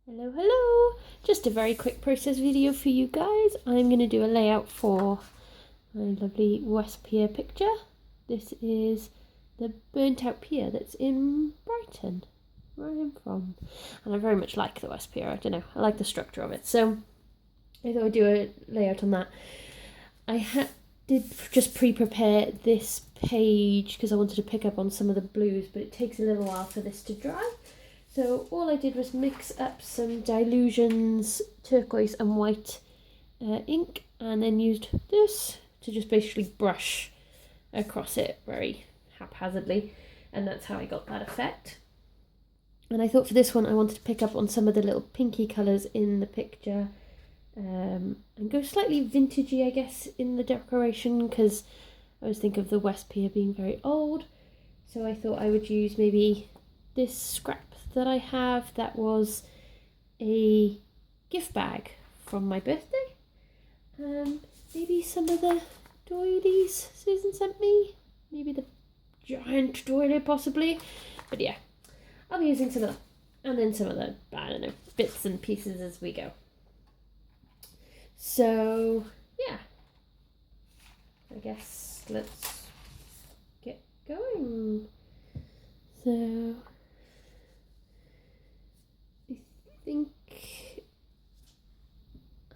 Hello, hello! Just a very quick process video for you guys. I'm going to do a layout for my lovely West Pier picture. This is the burnt out pier that's in Brighton, where I'm from. And I very much like the West Pier, I don't know, I like the structure of it. So I thought I'd do a layout on that. I did just pre-prepare this page because I wanted to pick up on some of the blues, but it takes a little while for this to dry. So all I did was mix up some Dilutions, turquoise and white ink, and then used this to just basically brush across it very haphazardly, and that's how I got that effect. And I thought for this one I wanted to pick up on some of the little pinky colours in the picture and go slightly vintagey, I guess, in the decoration, because I was thinking of the West Pier being very old. So I thought I would use maybe this scrap that I have that was a gift bag from my birthday. Maybe some of the doilies Susan sent me. Maybe the giant doily possibly. But yeah, I'll be using some of that. And then some of the, I don't know, bits and pieces as we go. So yeah, I guess let's get going. So I think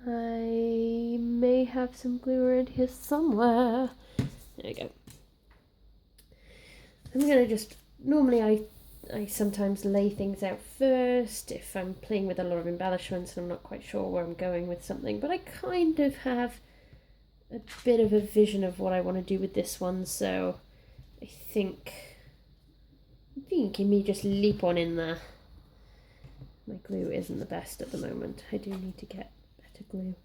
I may have some glue around here somewhere. There we go. I'm gonna just, normally I sometimes lay things out first if I'm playing with a lot of embellishments and I'm not quite sure where I'm going with something, but I kind of have a bit of a vision of what I want to do with this one, so I think me just leap on in there. My glue isn't the best at the moment. I do need to get better glue.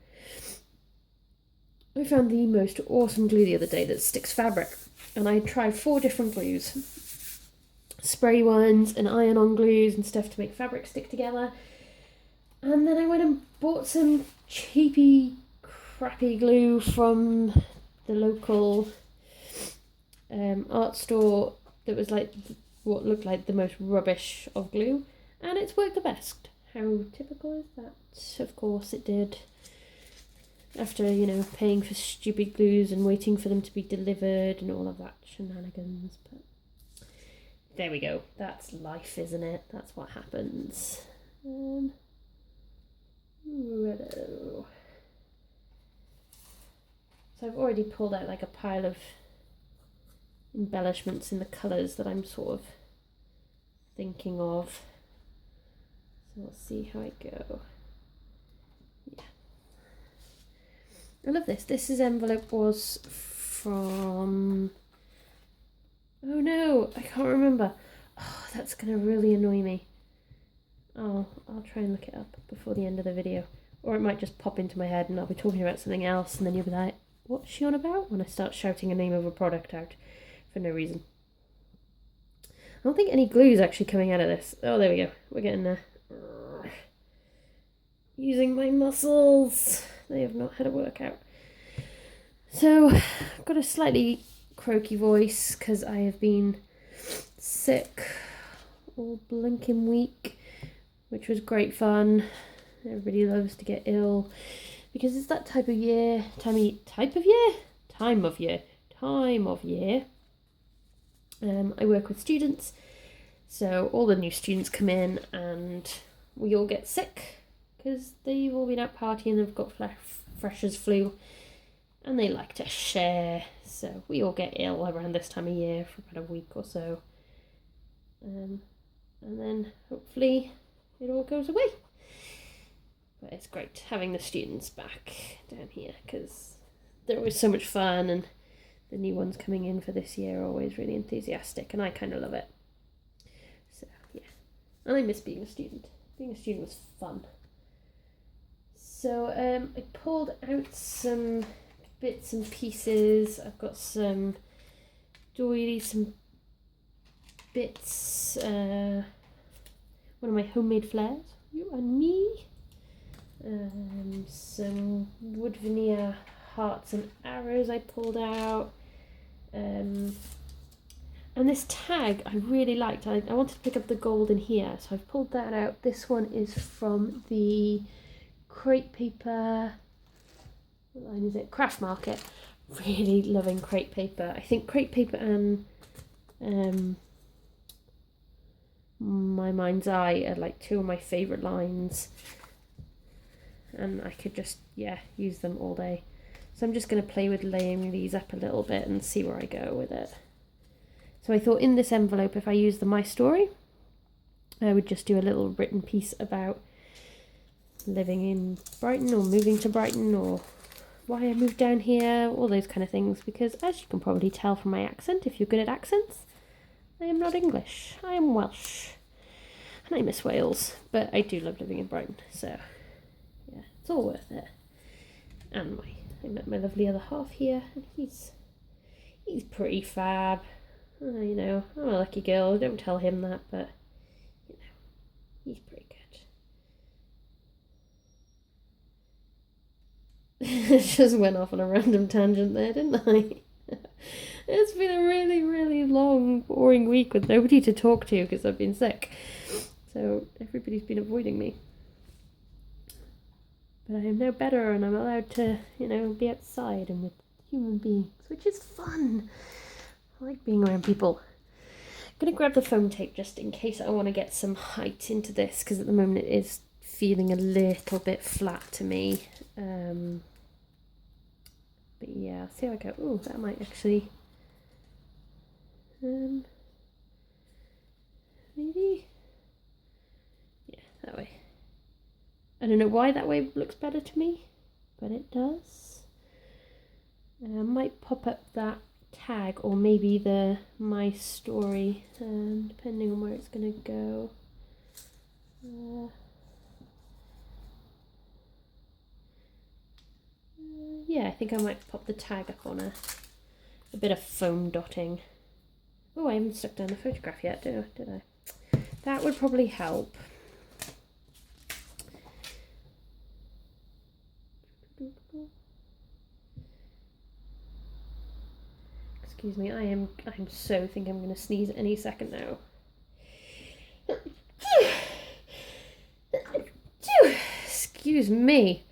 I found the most awesome glue the other day that sticks fabric, and I tried 4 different glues. Spray ones and iron-on glues and stuff to make fabric stick together. And then I went and bought some cheapy, crappy glue from the local art store that was like what looked like the most rubbish of glue, and it's worked the best. How typical is that? Of course it did. After, you know, paying for stupid glues and waiting for them to be delivered and all of that shenanigans, but there we go. That's life, isn't it? That's what happens. Righto. So I've already pulled out like a pile of embellishments in the colours that I'm sort of thinking of. So we'll see how I go. Yeah. I love this. This envelope was from... Oh no, I can't remember. Oh, that's going to really annoy me. Oh, I'll try and look it up before the end of the video. Or it might just pop into my head and I'll be talking about something else and then you'll be like, what's she on about? When I start shouting a name of a product out for no reason. I don't think any glue is actually coming out of this. Oh, there we go. We're getting there. Using my muscles. They have not had a workout. So, I've got a slightly croaky voice because I have been sick all blinking week, which was great fun. Everybody loves to get ill because it's that time of year. I work with students, so all the new students come in and we all get sick because they've all been out partying and have got freshers flu and they like to share, so we all get ill around this time of year for about a week or so, and then hopefully it all goes away. But it's great having the students back down here because they're always so much fun, and the new ones coming in for this year are always really enthusiastic, and I kind of love it. So yeah, and I miss being a student. Being a student was fun. So I pulled out some bits and pieces. I've got some doilies, some bits, one of my homemade flares, you and me, some wood veneer hearts and arrows I pulled out, And this tag I really liked. I wanted to pick up the gold in here, so I've pulled that out. This one is from the Crepe Paper, what line is it? Craft Market. Really loving crepe paper. I think crepe paper and My Mind's Eye are like two of my favourite lines. And I could just, use them all day. So I'm just going to play with laying these up a little bit and see where I go with it. So I thought in this envelope, if I use the My Story, I would just do a little written piece about living in Brighton or moving to Brighton or why I moved down here, all those kind of things. Because as you can probably tell from my accent, if you're good at accents, I am not English, I am Welsh. And I miss Wales, but I do love living in Brighton, so yeah, it's all worth it. And I met my lovely other half here, and he's pretty fab. You know, I'm a lucky girl. Don't tell him that, but you know, he's pretty good. Just went off on a random tangent there, didn't I? It's been a really, really long, boring week with nobody to talk to because I've been sick. So everybody's been avoiding me. But I am now better and I'm allowed to, you know, be outside and with human beings, which is fun. I like being around people. I'm going to grab the foam tape just in case I want to get some height into this, because at the moment it is feeling a little bit flat to me. But yeah, see how I go. Oh, that might actually... maybe? Yeah, that way. I don't know why that way looks better to me, but it does. I might pop up that tag or maybe the My Story, depending on where it's going to go. Yeah, I think I might pop the tag up on a bit of foam dotting. Oh, I haven't stuck down the photograph yet, did I? That would probably help. Excuse me, I'm so think I'm going to sneeze any second now. Excuse me.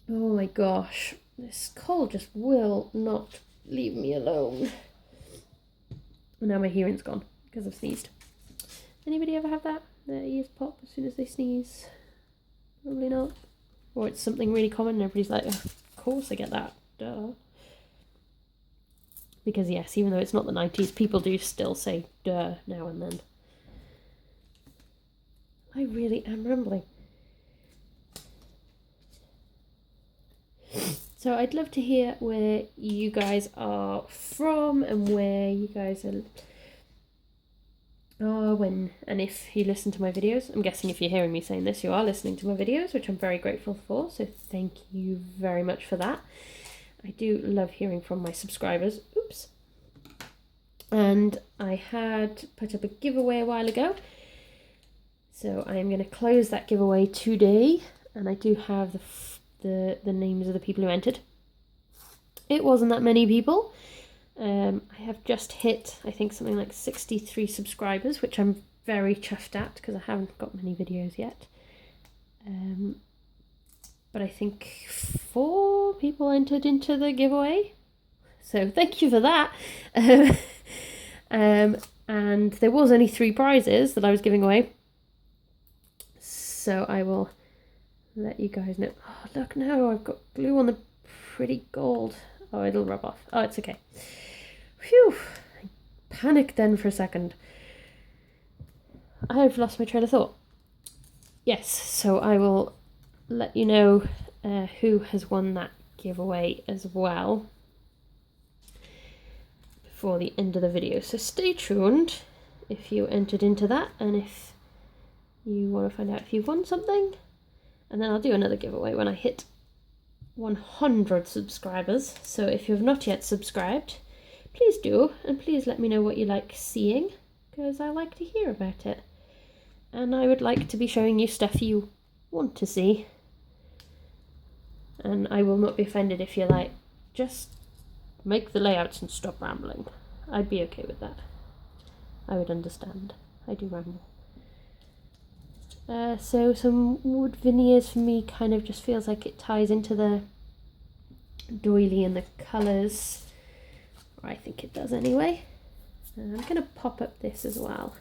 Oh my gosh, this cold just will not leave me alone. And now my hearing's gone because I've sneezed. Anybody ever have that? Their ears pop as soon as they sneeze? Probably not. Or it's something really common and everybody's like, of course I get that, duh. Because yes, even though it's not the 90s, people do still say duh now and then. I really am rambling. So I'd love to hear where you guys are from and where you guys are when and if you listen to my videos. I'm guessing if you're hearing me saying this, you are listening to my videos, which I'm very grateful for. So thank you very much for that. I do love hearing from my subscribers. Oops. And I had put up a giveaway a while ago. So I am going to close that giveaway today. And I do have the names of the people who entered. It wasn't that many people. I have just hit, I think, something like 63 subscribers, which I'm very chuffed at because I haven't got many videos yet. But I think 4 people entered into the giveaway. So thank you for that. And there was only 3 prizes that I was giving away. So I will let you guys know. Oh, look, no, I've got glue on the pretty gold. Oh, it'll rub off. Oh, it's okay. Phew. I panicked then for a second. I've lost my train of thought. Yes, so I will let you know who has won that giveaway as well before the end of the video. So stay tuned if you entered into that and if you want to find out if you've won something. And then I'll do another giveaway when I hit 100 subscribers. So if you have not yet subscribed, please do, and please let me know what you like seeing, because I like to hear about it. And I would like to be showing you stuff you want to see. And I will not be offended if you're like, just make the layouts and stop rambling. I'd be okay with that. I would understand. I do ramble. So some wood veneers for me kind of just feels like it ties into the doily and the colours. Or I think it does anyway. I'm going to pop up this as well.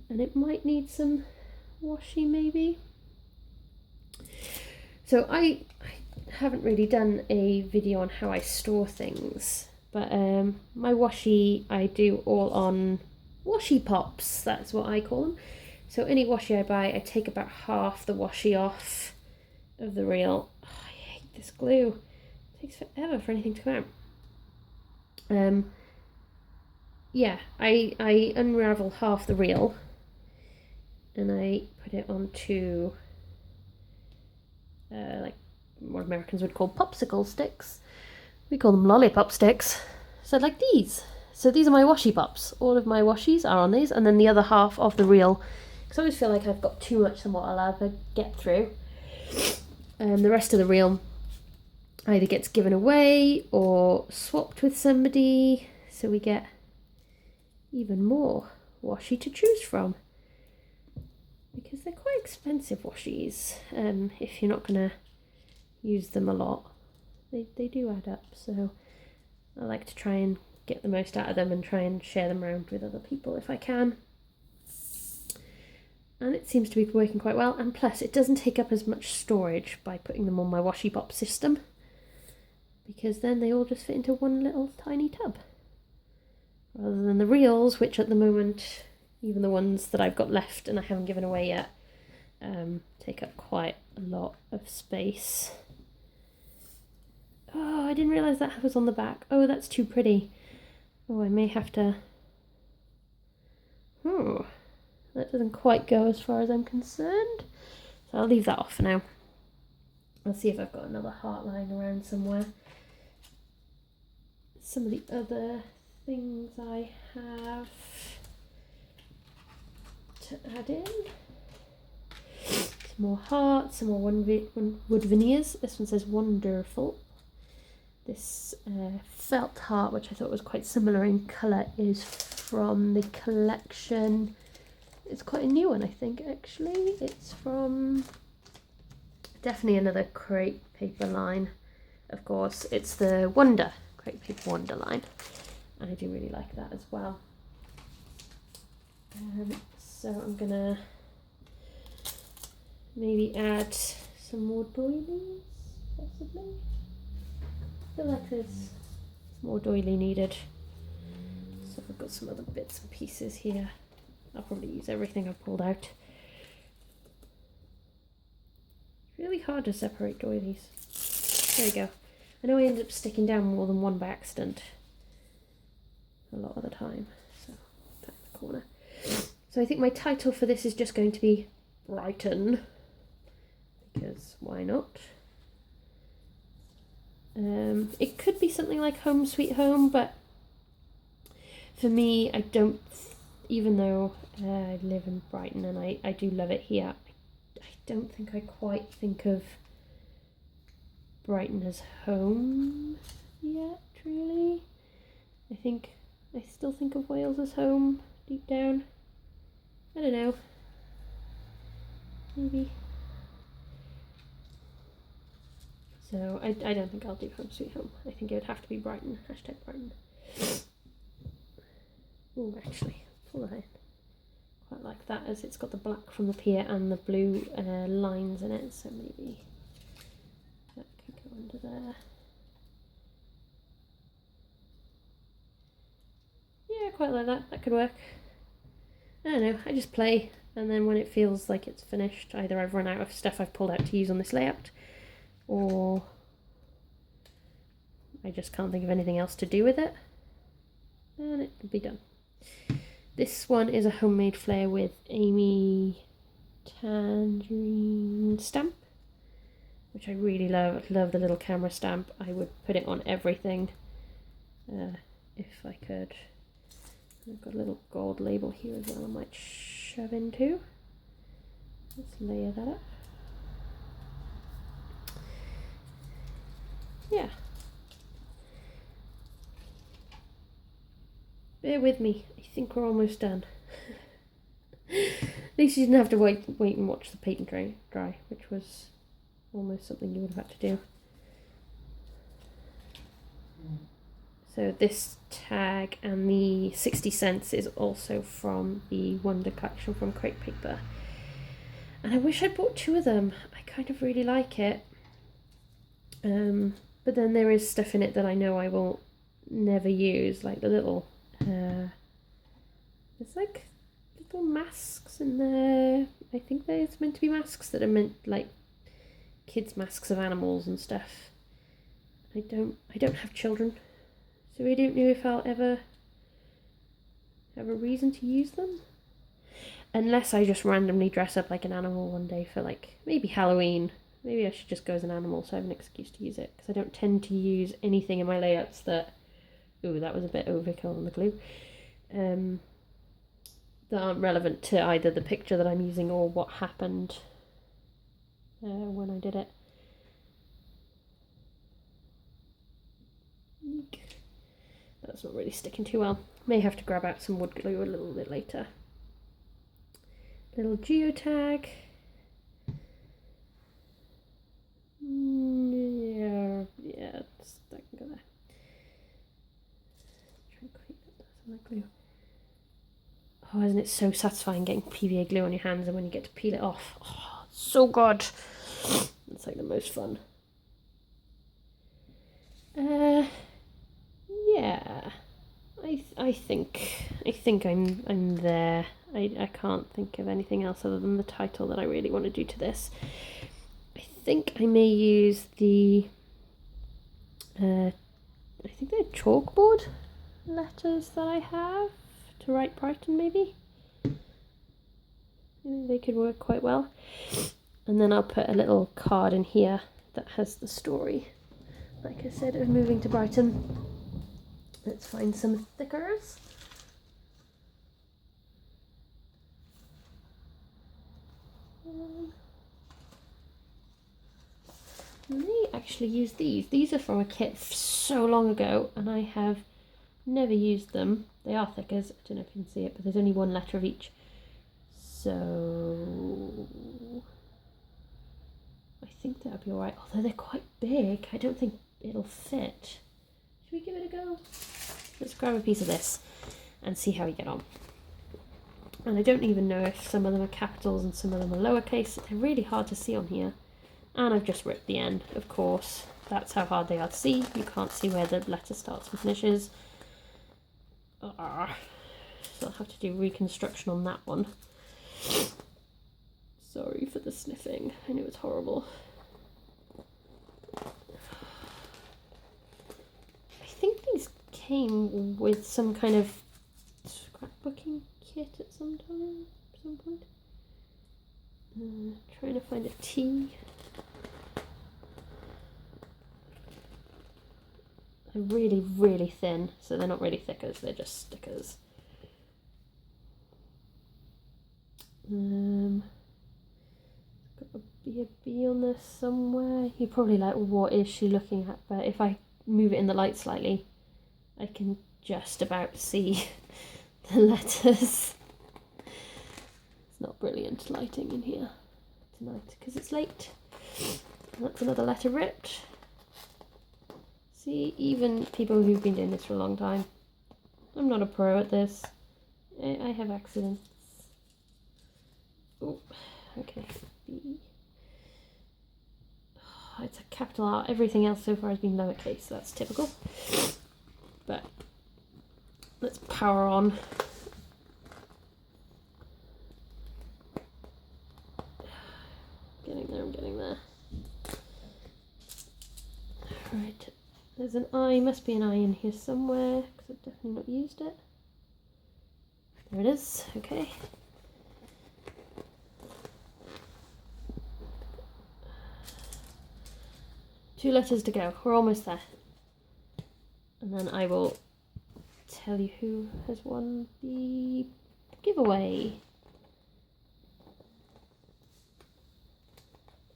And it might need some washi maybe. So I haven't really done a video on how I store things, but my washi I do all on washi pops, that's what I call them. So any washi I buy, I take about half the washi off of the reel. Oh, I hate this glue. It takes forever for anything to come out. Yeah, I unravel half the reel and I put it onto like what Americans would call popsicle sticks. We call them lollipop sticks. So like these. So these are my washi pops. All of my washis are on these, and then the other half of the reel, because I always feel like I've got too much than what I'll ever get through. And the rest of the reel either gets given away or swapped with somebody, so we get even more washi to choose from. Because they're quite expensive washis, if you're not going to use them a lot. They do add up, so I like to try and get the most out of them and try and share them around with other people if I can. And it seems to be working quite well, and plus it doesn't take up as much storage by putting them on my washi pop system, because then they all just fit into one little tiny tub. Rather than the reels, which at the moment, even the ones that I've got left and I haven't given away yet, take up quite a lot of space. Oh, I didn't realise that was on the back. Oh, that's too pretty. Oh, I may have to... that doesn't quite go as far as I'm concerned. So I'll leave that off for now. I'll see if I've got another heart lying around somewhere. Some of the other things I have to add in. Some more hearts, some more wood veneers. This one says wonderful. This felt heart, which I thought was quite similar in colour, is from the collection. It's quite a new one, I think, actually. It's from definitely another crepe paper line. Of course, it's the Wonder crepe paper Wonder line. I do really like that as well. So I'm gonna maybe add some more doilies, possibly. I feel like there's more doily needed. So I've got some other bits and pieces here. I'll probably use everything I've pulled out. It's really hard to separate doilies. There we go. I know I end up sticking down more than one by accident a lot of the time. So back in the corner. So I think my title for this is just going to be Brighton, because why not? It could be something like Home Sweet Home, but for me, I don't, even though I live in Brighton and I do love it here, I don't think I quite think of Brighton as home yet, really. I think I still think of Wales as home deep down. I don't know. Maybe. So I don't think I'll do Home Sweet Home. I think it would have to be Brighton. Hashtag Brighton. Oh, actually, pull that in. Quite like that, as it's got the black from the pier and the blue lines in it. So maybe that could go under there. Yeah, quite like that. That could work. I don't know. I just play, and then when it feels like it's finished, either I've run out of stuff I've pulled out to use on this layout, or I just can't think of anything else to do with it, and it will be done. This one is a homemade flare with Amy Tangerine stamp, which I really love. I love the little camera stamp. I would put it on everything if I could. I've got a little gold label here as well I might shove into. Let's layer that up. yeah. Bear with me. I think we're almost done. At least you didn't have to wait and watch the paint dry, which was almost something you would have had to do. So this tag and the 60 cents is also from the Wonder collection from Crate Paper. And I wish I bought 2 of them. I kind of really like it. But then there is stuff in it that I know I will never use, like the little... there's like little masks in there. I think there's meant to be masks that are meant like kids' masks of animals and stuff. I don't have children, so I don't know if I'll ever have a reason to use them. Unless I just randomly dress up like an animal one day for like maybe Halloween. Maybe I should just go as an animal so I have an excuse to use it, because I don't tend to use anything in my layouts that... Ooh, that was a bit overkill on the glue. That aren't relevant to either the picture that I'm using or what happened when I did it. That's not really sticking too well. May have to grab out some wood glue a little bit later. Little geotag. Yeah, that can go there. Try and clean up some of that glue. Oh, isn't it so satisfying getting PVA glue on your hands and when you get to peel it off? Oh, so good. It's like the most fun. Yeah. I think I'm there. I can't think of anything else other than the title that I really want to do to this. I think I may use the I think they're chalkboard letters that I have to write Brighton, maybe. They could work quite well. And then I'll put a little card in here that has the story, like I said, of moving to Brighton. Let's find some stickers. I may actually use these. These are from a kit so long ago, and I have never used them. They are thickers. I don't know if you can see it, but there's only 1 letter of each. So I think that'll be alright. Although they're quite big, I don't think it'll fit. Should we give it a go? Let's grab a piece of this and see how we get on. And I don't even know if some of them are capitals and some of them are lowercase. They're really hard to see on here. And I've just ripped the end, of course. That's how hard they are to see. You can't see where the letter starts and finishes. So I'll have to do reconstruction on that one. Sorry for the sniffing. I know it's horrible. I think these came with some kind of scrapbooking kit at some point. Trying to find a T. They're really, really thin, so they're not really thickers, they're just stickers. Got be a bee on there somewhere. You're probably like, what is she looking at? But if I move it in the light slightly, I can just about see the letters. It's not brilliant lighting in here tonight because it's late. And that's another letter ripped. See, even people who've been doing this for a long time. I'm not a pro at this. I have accidents. Oh, okay. B. Oh, it's a capital R. Everything else so far has been lowercase, so that's typical. But let's power on. I'm getting there. Right, there's an I, must be an I in here somewhere, because I've definitely not used it. There it is, okay. Two letters to go, we're almost there. And then I will tell you who has won the giveaway.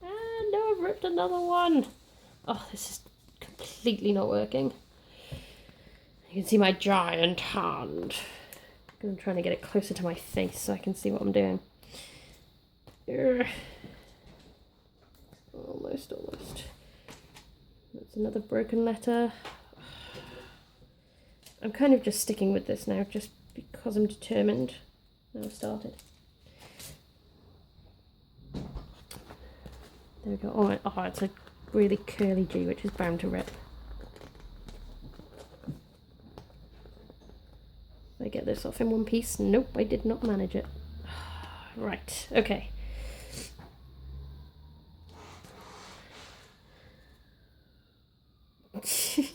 And no, I've ripped another one. Oh, this is completely not working. You can see my giant hand. I'm trying to get it closer to my face so I can see what I'm doing. Almost. That's another broken letter. I'm kind of just sticking with this now, just because I'm determined. Now I've started. There we go. Oh, it's a really curly G, which is bound to rip. Did I get this off in one piece? Nope, I did not manage it. Right, okay.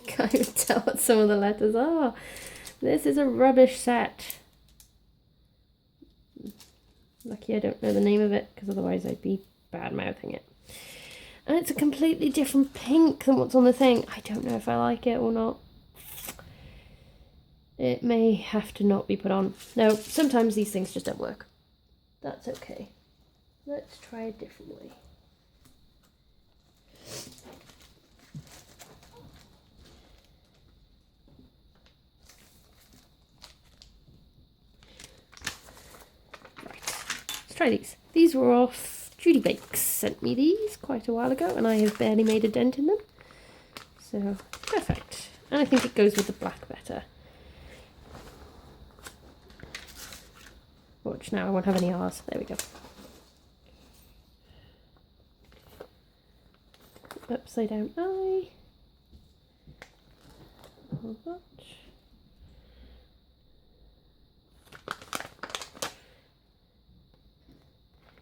Can't even tell what some of the letters are. This is a rubbish set. Lucky I don't know the name of it, because otherwise I'd be bad-mouthing it. And it's a completely different pink than what's on the thing. I don't know if I like it or not. It may have to not be put on. No, sometimes these things just don't work. That's okay. Let's try a different way. Let's try these. These were off Judy Bakes. Sent me these quite a while ago, and I have barely made a dent in them. So, perfect. And I think it goes with the black better. Watch now, I won't have any R's. There we go. Upside down eye. Watch.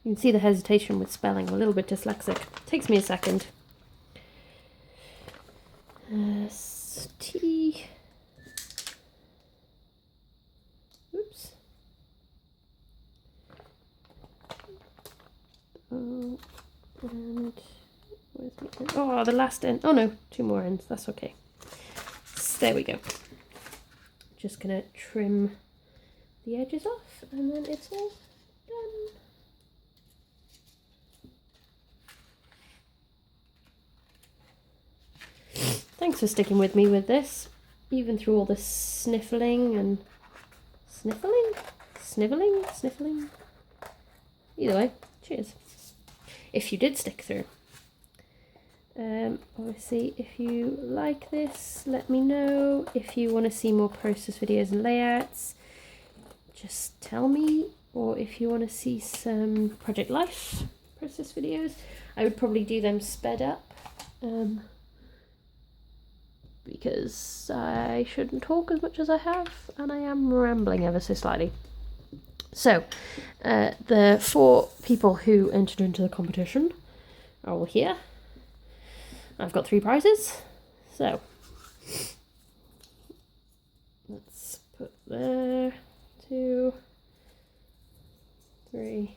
You can see the hesitation with spelling. I'm a little bit dyslexic. Takes me a second. T. Oops. And where's the end? Oh, the last end. Oh no, 2 more ends. That's okay. So there we go. Just gonna trim the edges off, and then it's all done. Thanks for sticking with me with this, even through all the sniffling and sniffling. Either way, cheers. If you did stick through. Obviously, if you like this, let me know. If you want to see more process videos and layouts, just tell me. Or if you want to see some Project Life process videos, I would probably do them sped up. Because I shouldn't talk as much as I have, and I am rambling ever so slightly. So, the 4 people who entered into the competition are all here. I've got 3 prizes, so let's put there, 2, 3,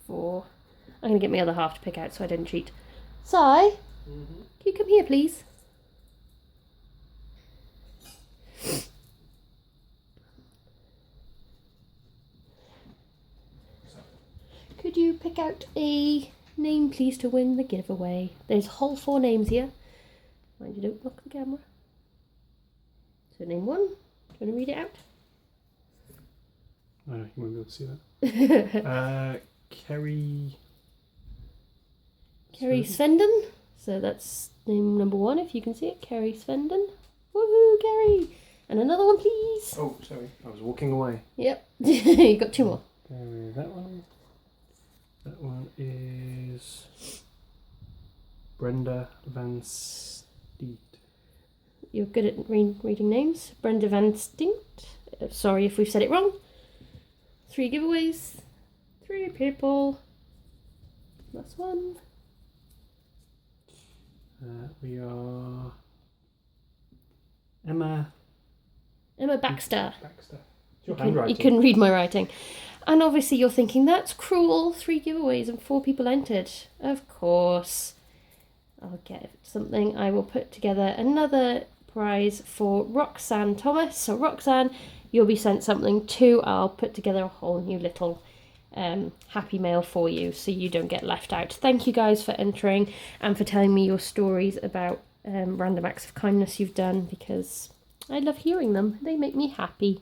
4. I'm going to get my other half to pick out so I didn't cheat. Si, can you come here, please? Could you pick out a name, please, to win the giveaway? There's whole 4 names here. Mind you don't block the camera. So name 1. Do you want to read it out? No, you won't be able to see that. Kerry Svenden. So that's name number 1, if you can see it. Kerry Svenden. Woohoo, Kerry! And another one, please. Oh, sorry. I was walking away. Yep. You got 2 more. That one. That one is Brenda Van Steet. You're good at reading names. Brenda Van Steet. Sorry if we've said it wrong. 3 giveaways. 3 people. That's 1. We are Emma Baxter. It's your handwriting. You couldn't read my writing. And obviously you're thinking, that's cruel. 3 giveaways and 4 people entered. Of course. I'll get something. I will put together another prize for Roxanne Thomas. So Roxanne, you'll be sent something too. I'll put together a whole new little happy mail for you so you don't get left out. Thank you guys for entering and for telling me your stories about random acts of kindness you've done, because I love hearing them. They make me happy.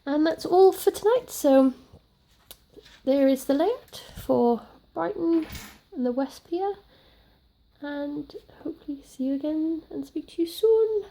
And that's all for tonight. So there is the layout for Brighton and the West Pier. And hopefully see you again and speak to you soon.